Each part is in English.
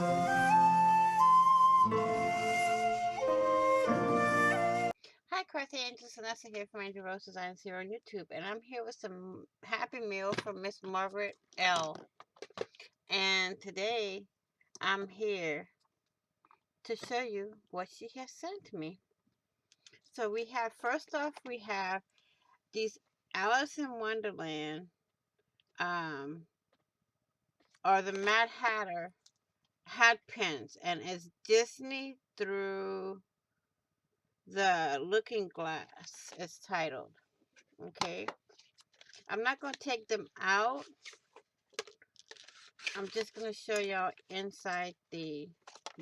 Hi, Crafty Angels, Vanessa here from Angel Rose Designs here on YouTube, and I'm here with some Happy Meal from Miss Margaret L. And today, I'm here to show you what she has sent me. So we have, first off, we have these Alice in Wonderland, um, or the Mad Hatter hat pins, and it's Disney through the Looking Glass, it's titled. Okay, I'm not going to take them out. I'm just going to show y'all inside the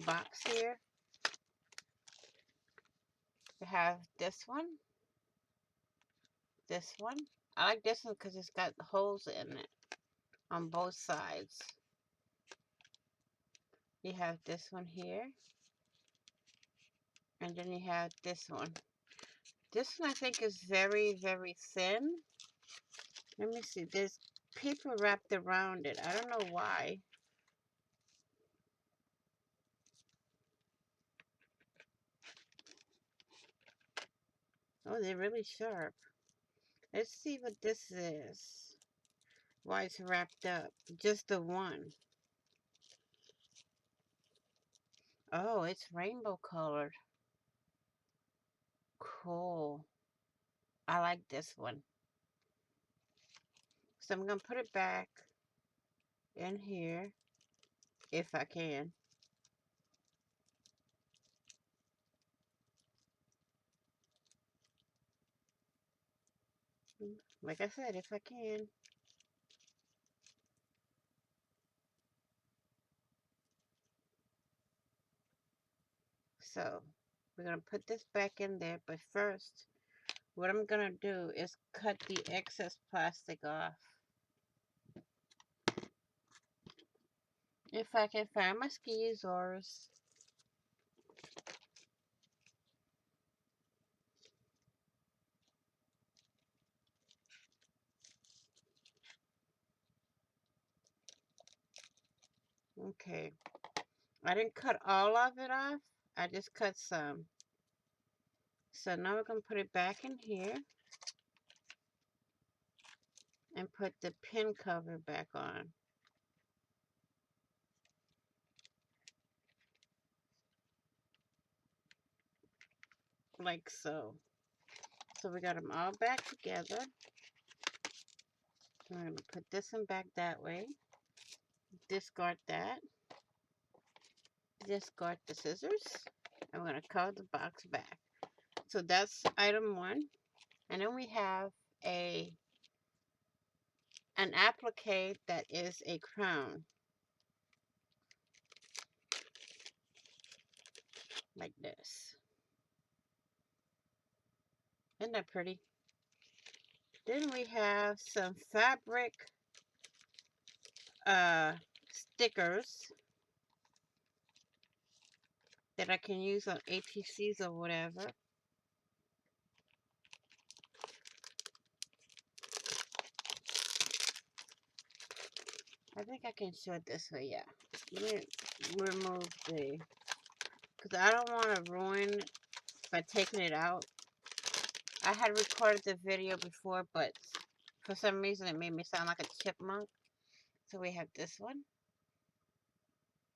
box here. We have this one. This one. I like this one because it's got holes in it on both sides. You have this one here. And then you have this one. This one I think is very, very thin. Let me see. There's paper wrapped around it. I don't know why. Oh, they're really sharp. Let's see what this is. Why it's wrapped up. Just the one. Oh, it's rainbow colored. Cool. I like this one. So I'm going to put it back in here if I can. Like I said, if I can. So we're going to put this back in there. But first, what I'm going to do is cut the excess plastic off. If I can find my skeezers. Okay. I didn't cut all of it off. I just cut some. So now we're going to put it back in here. And put the pin cover back on. Like so. So we got them all back together. I'm going to put this one back that way. Discard that. Discard the scissors. And we're going to cover the box back. So that's item one. And then we have an applique that is a crown. Like this. Isn't that pretty? Then we have some fabric stickers that I can use on ATCs or whatever. I think I can show it this way, yeah. Let me remove the, because I don't want to ruin by taking it out. I had recorded the video before, but for some reason it made me sound like a chipmunk. So we have this one,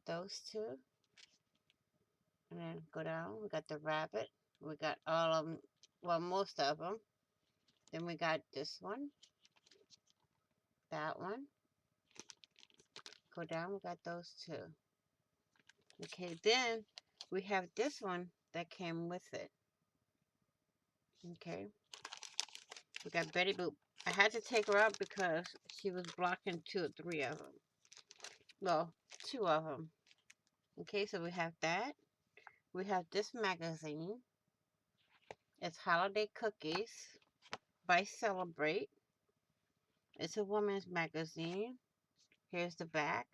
those two, and then go down. We got the rabbit. We got all of them, well, most of them. Then we got this one, that one. Go down, we got those two. Okay, then we have this one that came with it. Okay. We got Betty Boop. I had to take her out because she was blocking 2 or 3 of them. Well, 2 of them. Okay, so we have that. We have this magazine. It's Holiday Cookies by Celebrate. It's a woman's magazine. Here's the back.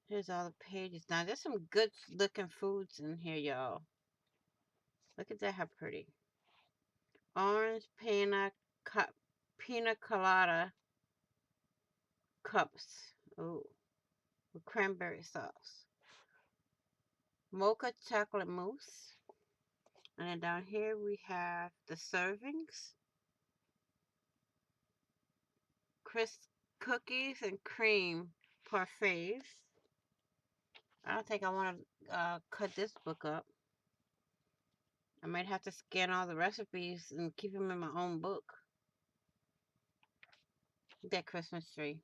Here's all the pages. Now, there's some good looking foods in here, y'all. Look at that, how pretty. Orange pina colada cups. Oh, with cranberry sauce. Mocha chocolate mousse. And then down here we have the servings. Crisp cookies and cream parfaits. I don't think I want to cut this book up. I might have to scan all the recipes and keep them in my own book. That Christmas tree.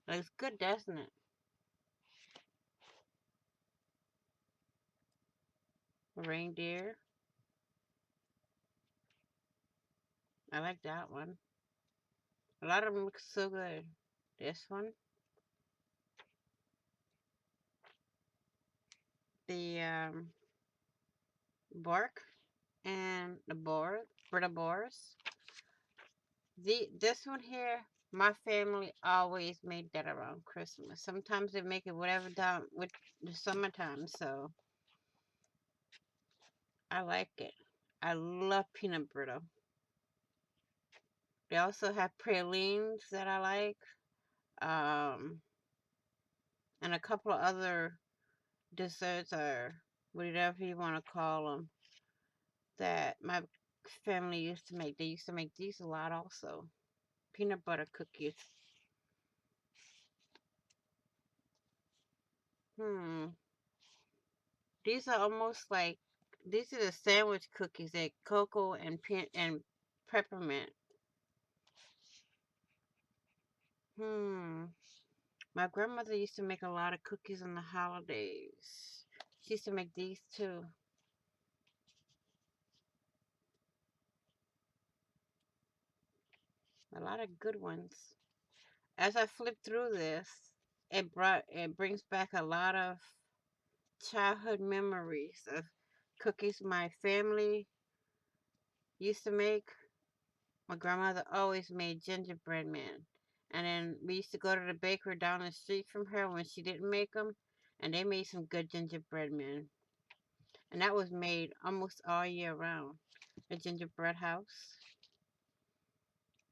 Looks good, doesn't it? Reindeer. I like that one. A lot of them look so good. This one. The bark and the boar. For the boars. This one here, my family always made that around Christmas. Sometimes they make it whatever time with the summertime, so I like it. I love peanut brittle. They also have pralines that I like, um, and a couple of other desserts or whatever you want to call them that my family used to make. They used to make these a lot also. Peanut butter cookies. Hmm. These are almost like these are the sandwich cookies that cocoa and peppermint. Hmm. My grandmother used to make a lot of cookies on the holidays. She used to make these too. A lot of good ones. As I flip through this, it brings back a lot of childhood memories of cookies my family used to make. My grandmother always made gingerbread men. And then we used to go to the bakery down the street from her when she didn't make them. And they made some good gingerbread men. And that was made almost all year round. The gingerbread house.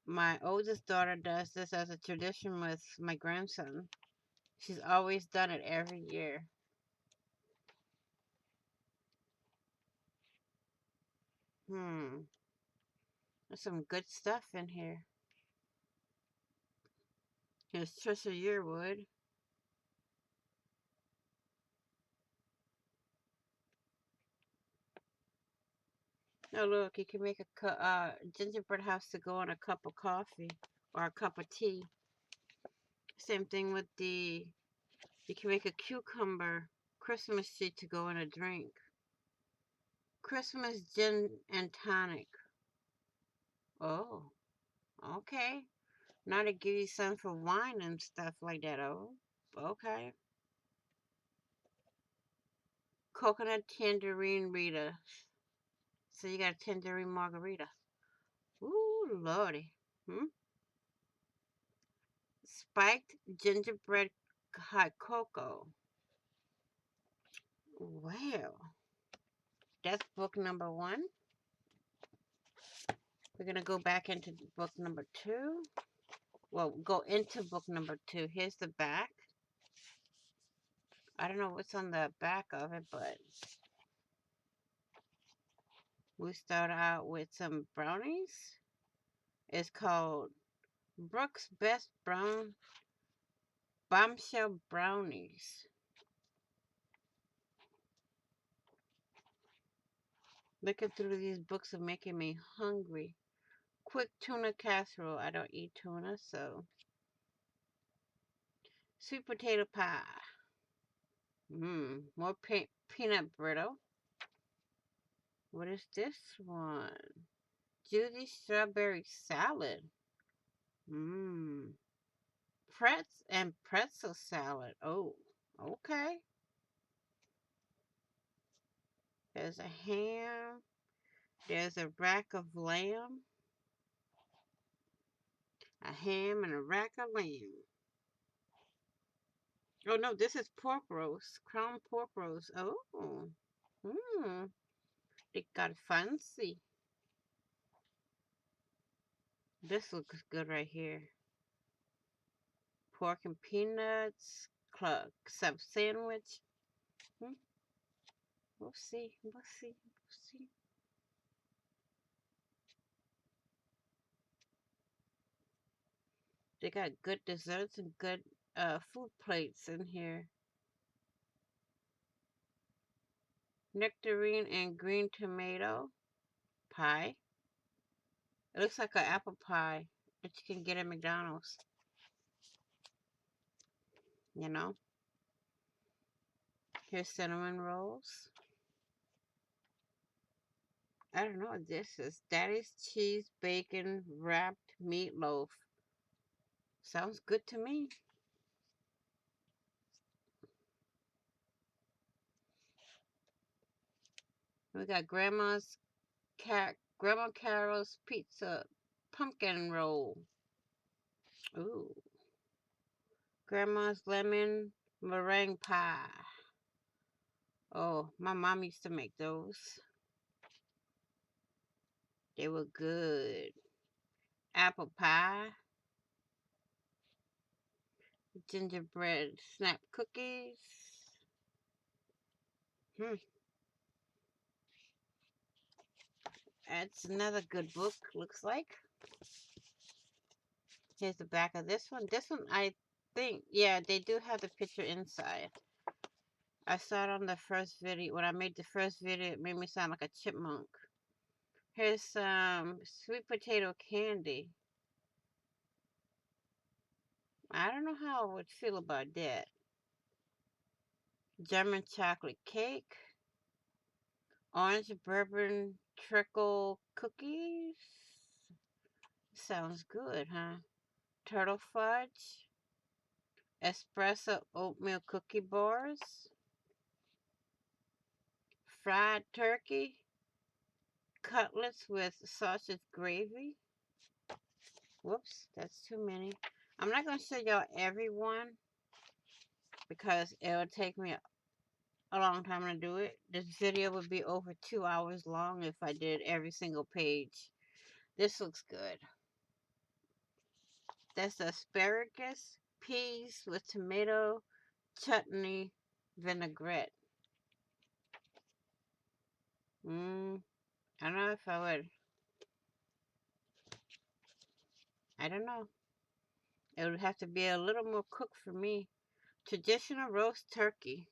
My oldest daughter does this as a tradition with my grandson. She's always done it every year. Hmm. There's some good stuff in here. Here's Trisha Yearwood. Oh, look, you can make a gingerbread house to go on a cup of coffee or a cup of tea. Same thing with you can make a cucumber Christmas tree to go in a drink. Christmas gin and tonic. Oh, okay. Now to give you some for wine and stuff like that. Oh, okay. Coconut tangerine Rita. So you got a tangerine margarita. Ooh, lordy. Spiked gingerbread hot cocoa. Well, that's book number 1. We're going to go back into book number 2. Well, go into book number 2. Here's the back. I don't know what's on the back of it, but we start out with some brownies. It's called Brooks Best Brown Bombshell Brownies. Looking through these books are making me hungry. Quick tuna casserole. I don't eat tuna, so. Sweet potato pie. More peanut brittle. What is this one? Juicy strawberry salad. Mmm. Pretzel salad. Oh, okay. There's a ham. There's a rack of lamb. A ham and a rack of lamb. Oh no, this is pork roast. Crown pork roast. Oh. Mmm. They got fancy. This looks good right here. pork and peanuts, club sandwich. Hmm? We'll see. We'll see. We'll see. They got good desserts and good food plates in here. Nectarine and green tomato pie. It looks like an apple pie that you can get at McDonald's. You know. Here's cinnamon rolls. I don't know what this is. Daddy's cheese bacon wrapped meatloaf. Sounds good to me. We got Grandma Carol's pizza pumpkin roll. Ooh. Grandma's lemon meringue pie. Oh, my mom used to make those. They were good. Apple pie. Gingerbread snap cookies. Hmm. That's another good book, looks like. Here's the back of this one. This one, I think, yeah, they do have the picture inside. I saw it on the first video. When I made the first video, it made me sound like a chipmunk. Here's some sweet potato candy. I don't know how I would feel about that. German chocolate cake. Orange bourbon trickle cookies. Sounds good, huh? Turtle fudge. Espresso oatmeal cookie bars. Fried turkey. Cutlets with sausage gravy. Whoops, that's too many. I'm not going to show y'all every one because it'll take me a long time to do it. This video would be over 2 hours long if I did every single page. This looks good. That's asparagus, peas with tomato, chutney, vinaigrette. I don't know if I would. I don't know. It would have to be a little more cooked for me. Traditional roast turkey.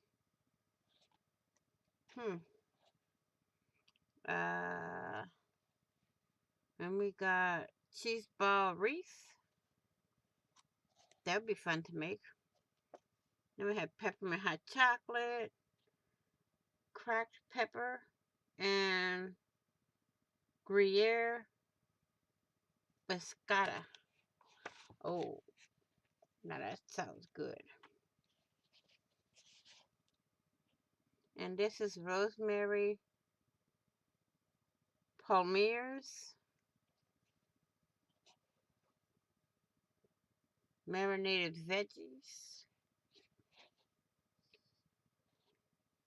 Hmm. Uh, and we got cheese ball wreath. That would be fun to make. Then we have peppermint hot chocolate, cracked pepper, and Gruyere biscotta. Oh, now that sounds good. And this is rosemary palmiers, marinated veggies,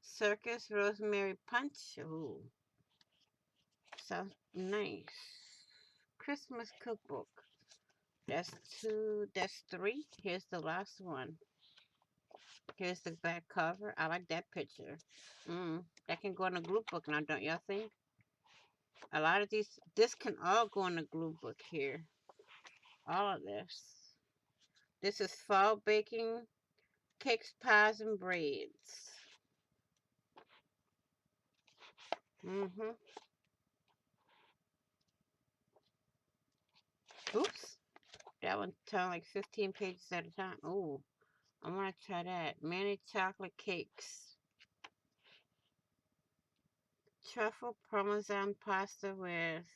circus rosemary punch. Ooh, sounds nice. Christmas cookbook. That's two, that's three. Here's the last one. Here's the back cover. I like that picture. That can go in a glue book now, don't y'all think? A lot of this can all go in a glue book here. All of this. This is fall baking cakes, pies, and breads. Oops. That one turned like 15 pages at a time. Oh, I want to try that. Many chocolate cakes. Truffle parmesan pasta with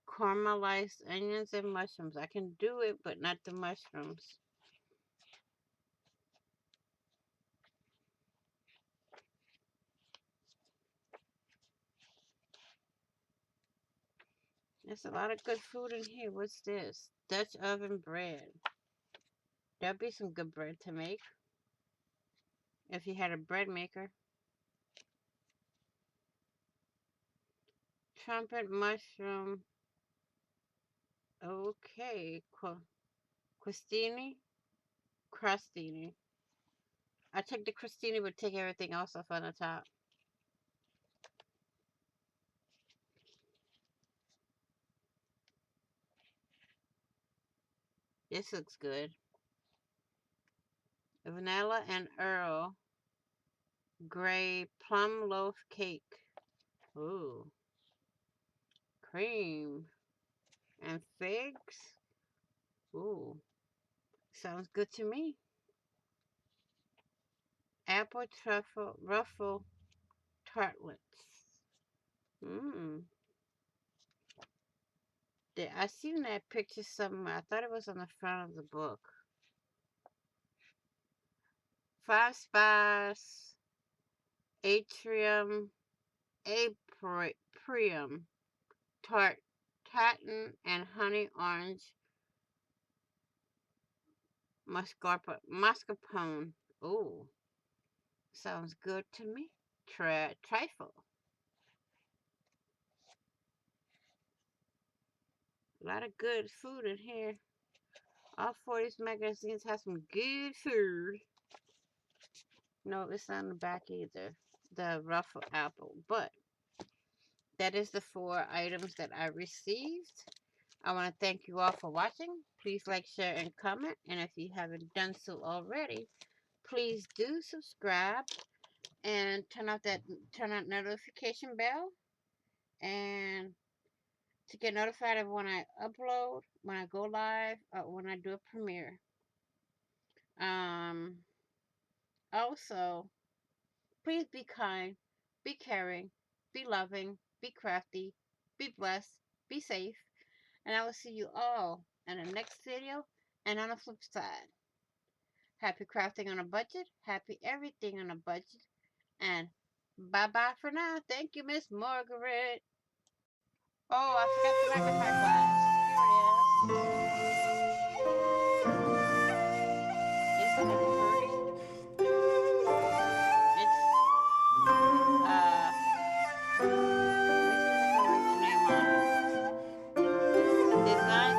caramelized onions and mushrooms. I can do it, but not the mushrooms. There's a lot of good food in here. What's this? Dutch oven bread. That'd be some good bread to make if you had a bread maker. Trumpet mushroom. Okay, cool. Crostini, crostini. I take the crostini, but take everything else off on the top. This looks good. Vanilla and Earl Grey plum loaf cake. Ooh, cream and figs. Ooh, sounds good to me. Apple truffle ruffle tartlets. Mmm. I seen that picture somewhere. I thought it was on the front of the book. Five Spice Atrium Aprium Tart Tartan and Honey Orange Mascarpone. Ooh, sounds good to me. Trifle. A lot of good food in here. All four of these magazines have some good food. No, it's not on the back either. The ruffled apple. But that is the 4 items that I received. I want to thank you all for watching. Please like, share, and comment. And if you haven't done so already, please do subscribe and turn on notification bell, and to get notified of when I upload, when I go live, or when I do a premiere. Also, please be kind, be caring, be loving, be crafty, be blessed, be safe, and I will see you all in the next video and on the flip side. Happy crafting on a budget, happy everything on a budget, and bye-bye for now. Thank you, Miss Margaret. Oh, I forgot the magnifying glass. Here it is. Isn't it pretty? It's, let me see if I can read the name on it. Design